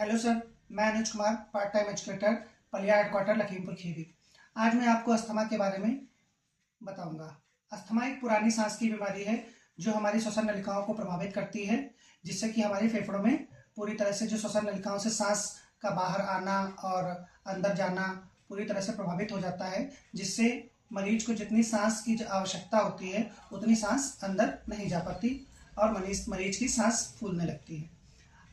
Hello sir, मैं Anuj Kumar, part time educator, Palia headquarter, Lakhimpur Kheri. आज मैं आपको अस्थमा के बारे में बताऊंगा। अस्थमा एक पुरानी सांस की बीमारी है जो हमारी श्वसन नलिकाओं को प्रभावित करती है, जिससे कि हमारे फेफड़ों में पूरी तरह से जो श्वसन नलिकाओं से सांस का बाहर आना और अंदर जाना पूरी तरह से प्रभावित हो जाता है, जिससे मरीज को जितनी सांस की आवश्यकता होती है उतनी सांस अंदर नहीं जा पाती और मरीज की सांस फूलने लगती है।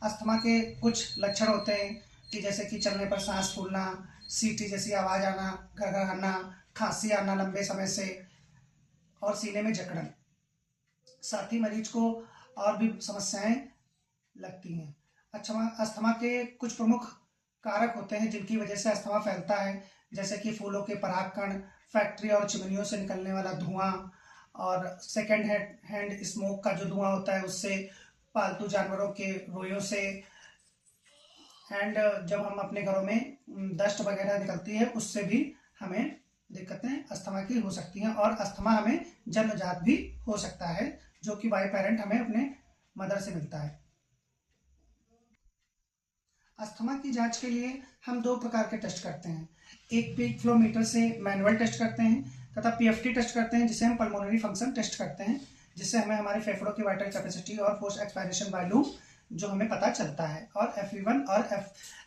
अस्थमा के कुछ लक्षण होते हैं कि जैसे कि चलने पर सांस फूलना, सीटी जैसी आवाज़ आना, घरघराना, खांसी आना लंबे समय से और सीने में जकड़न। साथ ही मरीज को और भी समस्याएं लगती हैं। अस्थमा के कुछ प्रमुख कारक होते हैं जिनकी वजह से अस्थमा फैलता है, जैसे कि फूलों के परागकण, फैक्ट्री और चिमनियों से निकलने वाला धुआं और सेकेंड हैंड स्मोक का जो धुआं होता है उससे, पालतू जानवरों के रोयों से, एंड जब हम अपने घरों में डस्ट वगैरह निकलती है उससे भी हमें दिक्कतें अस्थमा की हो सकती हैं। और अस्थमा हमें जन्मजात भी हो सकता है, जो कि बाय पेरेंट हमें अपने मदर से मिलता है। अस्थमा की जांच के लिए हम दो प्रकार के टेस्ट करते हैं। एक पीक फ्लो मीटर से मैनुअल टेस्ट करते हैं तथा पीएफटी टेस्ट करते हैं, जिसे हम पल्मोनरी फंक्शन टेस्ट करते हैं, जिससे हमें हमारे फेफड़ों की वाइटल कैपेसिटी और फोर्स एक्सपायरेशन वैल्यू जो हमें पता चलता है, और FV1 और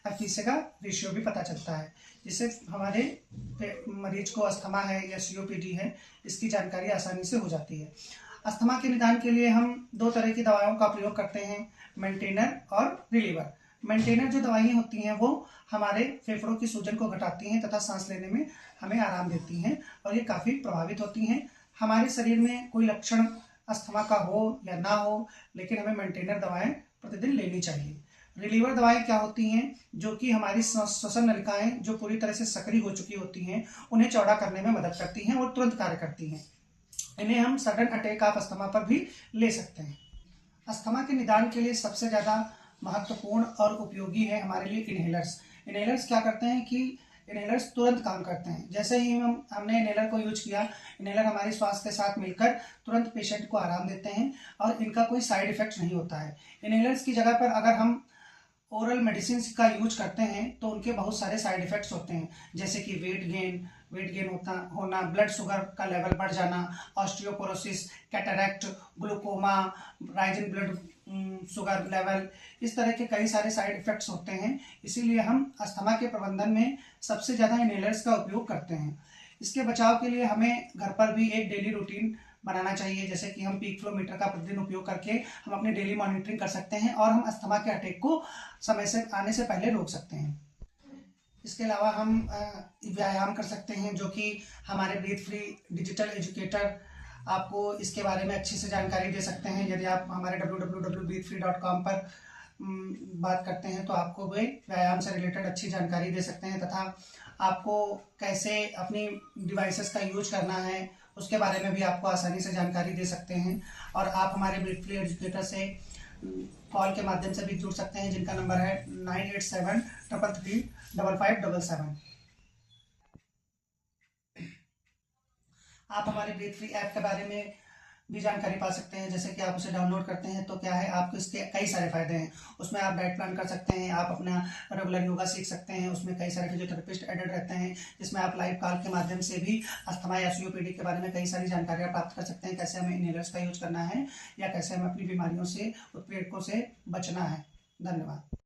FVC का रेशियो भी पता चलता है, जिससे हमारे मरीज को अस्थमा है या COPD है इसकी जानकारी आसानी से हो जाती है। अस्थमा के निदान के लिए हम दो तरह की दवाओं का प्रयोग करते हैं, मेंटेनर और रिलीवर। मेंटेनर जो दवाइयाँ होती हैं वो हमारे फेफड़ों की सूजन को घटाती हैं तथा सांस लेने में हमें आराम देती हैं और ये काफ़ी प्रभावित होती हैं। हमारे शरीर में कोई लक्षण अस्थमा का हो या ना हो, लेकिन हमें मेंटेनर दवाएं प्रतिदिन लेनी चाहिए। रिलीवर दवाएं क्या होती हैं, जो कि हमारी श्वसन नलिकाएं जो पूरी तरह से सक्रिय हो चुकी होती हैं उन्हें चौड़ा करने में मदद करती हैं और तुरंत कार्य करती हैं। इन्हें हम सडन अटैक ऑफ अस्थमा पर भी ले सकते हैं। अस्थमा के निदान के लिए सबसे ज़्यादा महत्वपूर्ण और उपयोगी है हमारे लिए इनहेलर्स। इनहेलर्स क्या करते हैं कि इनहेलर्स तुरंत काम करते हैं। जैसे ही हमने इनहेलर को यूज किया, इनहेलर हमारी श्वास के साथ मिलकर तुरंत पेशेंट को आराम देते हैं और इनका कोई साइड इफेक्ट नहीं होता है। इनहेलर्स की जगह पर अगर हम ओरल मेडिसिन का यूज करते हैं तो उनके बहुत सारे साइड इफेक्ट्स होते हैं, जैसे कि वेट गेन होना, ब्लड शुगर का लेवल बढ़ जाना, osteoporosis, cataract, glaucoma, rising blood sugar level, इस तरह के कई सारे साइड इफेक्ट्स होते हैं। इसीलिए हम अस्थमा के प्रबंधन में सबसे ज़्यादा इनहेलर्स का उपयोग करते हैं। इसके बचाव के लिए हमें घर पर भी एक डेली रूटीन बनाना चाहिए, जैसे कि हम पीक फ्लो मीटर का प्रतिदिन उपयोग करके हम अपनी डेली मॉनिटरिंग कर सकते हैं और हम अस्थमा के अटैक को समय से आने से पहले रोक सकते हैं। इसके अलावा हम व्यायाम कर सकते हैं, जो कि हमारे ब्रीथ फ्री डिजिटल एजुकेटर आपको इसके बारे में अच्छी से जानकारी दे सकते हैं। यदि आप हमारे www.breathefree.com पर बात करते हैं तो आपको वे व्यायाम से रिलेटेड अच्छी जानकारी दे सकते हैं तथा आपको कैसे अपनी डिवाइसेस का यूज करना है उसके बारे में भी आपको आसानी से जानकारी दे सकते हैं। और आप हमारे ब्रीथ फ्री एजुकेटर से कॉल के माध्यम से भी जुड़ सकते हैं, जिनका नंबर है 9873335577। आप हमारे ब्रीथ फ्री ऐप के बारे में भी जानकारी पा सकते हैं। जैसे कि आप उसे डाउनलोड करते हैं तो क्या है, आपको इसके कई सारे फायदे हैं। उसमें आप डाइट प्लान कर सकते हैं, आप अपना रेगुलर योगा सीख सकते हैं, उसमें कई सारे फिजियोथेरेपिस्ट एडेड रहते हैं, जिसमें आप लाइव कॉल के माध्यम से भी अस्थमा या COPD के बारे में कई सारी जानकारियाँ प्राप्त कर सकते हैं, कैसे हमें इनहेलर्स का यूज करना है या कैसे हमें अपनी बीमारियों से, उत्प्रेरकों से बचना है। धन्यवाद।